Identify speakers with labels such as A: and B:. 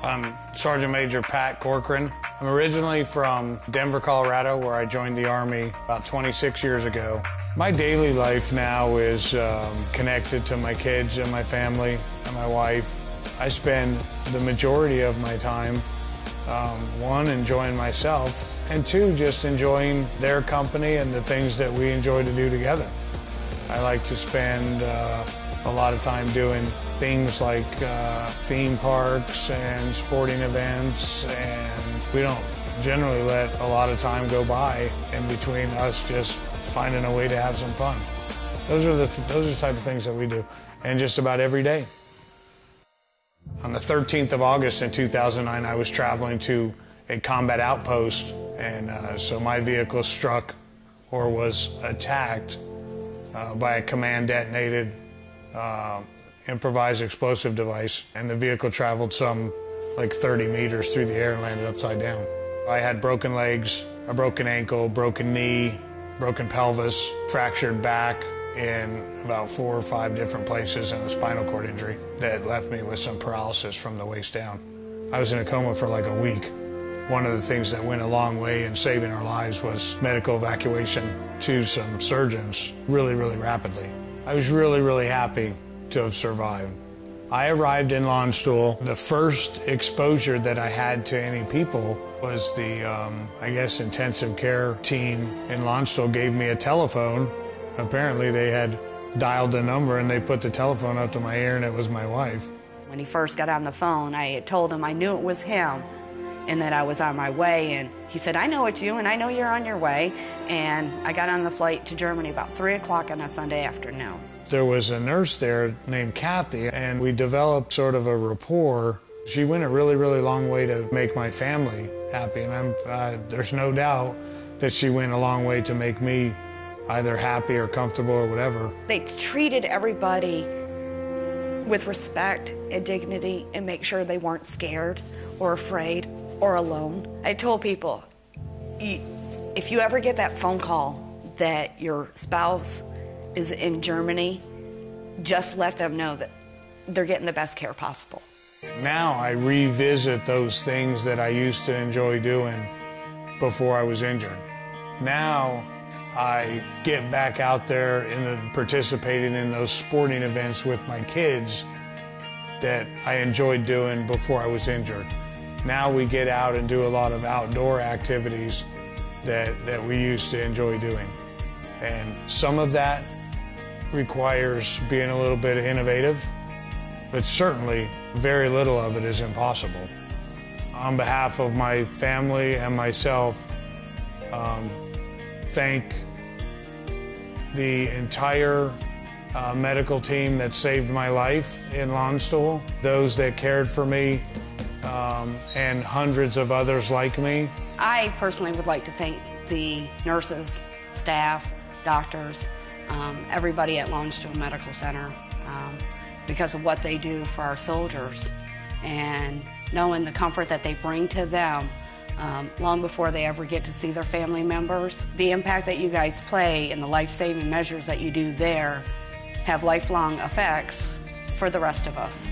A: I'm Sergeant Major Pat Corcoran. I'm originally from Denver, Colorado, where I joined the Army about 26 years ago. My daily life now is connected to my kids and my family and my wife. I spend the majority of my time, one, enjoying myself, and two, just enjoying their company and the things that we enjoy to do together. I like to spend a lot of time doing things like theme parks and sporting events, and we don't generally let a lot of time go by in between us just finding a way to have some fun. Those are the type of things that we do, and just about every day. On the 13th of August in 2009, I was traveling to a combat outpost, and so my vehicle struck or was attacked by a command-detonated improvised explosive device, and the vehicle traveled some like 30 meters through the air and landed upside down. I had broken legs, a broken ankle, broken knee, broken pelvis, fractured back in about 4 or 5 different places, and a spinal cord injury that left me with some paralysis from the waist down. I was in a coma for like a week. One of the things that went a long way in saving our lives was medical evacuation to some surgeons really, really rapidly. I was really, really happy to have survived. I arrived in Landstuhl. The first exposure that I had to any people was the, I guess, intensive care team in Landstuhl gave me a telephone. Apparently they had dialed the number and they put the telephone up to my ear, and it was my wife.
B: When he first got on the phone, I had told him I knew it was him and that I was on my way, and he said, "I know it's you and I know you're on your way." And I got on the flight to Germany about 3 o'clock on a Sunday afternoon. There
A: was a nurse there named Kathy, and we developed sort of a rapport. She went a really, really long way to make my family happy, and there's no doubt that she went a long way to make me either happy or comfortable or whatever.
B: They treated everybody with respect and dignity and make sure they weren't scared or afraid or alone. I told people, if you ever get that phone call that your spouse is in Germany, just let them know that they're getting the best care possible.
A: Now I revisit those things that I used to enjoy doing before I was injured. Now I get back out there and participating in those sporting events with my kids that I enjoyed doing before I was injured. Now we get out and do a lot of outdoor activities that we used to enjoy doing. And some of that requires being a little bit innovative, but certainly very little of it is impossible. On behalf of my family and myself, thank the entire medical team that saved my life in Landstuhl, those that cared for me, and hundreds of others like me.
B: I personally would like to thank the nurses, staff, doctors, everybody at Landstuhl Medical Center because of what they do for our soldiers, and knowing the comfort that they bring to them long before they ever get to see their family members. The impact that you guys play and the life-saving measures that you do there have lifelong effects for the rest of us.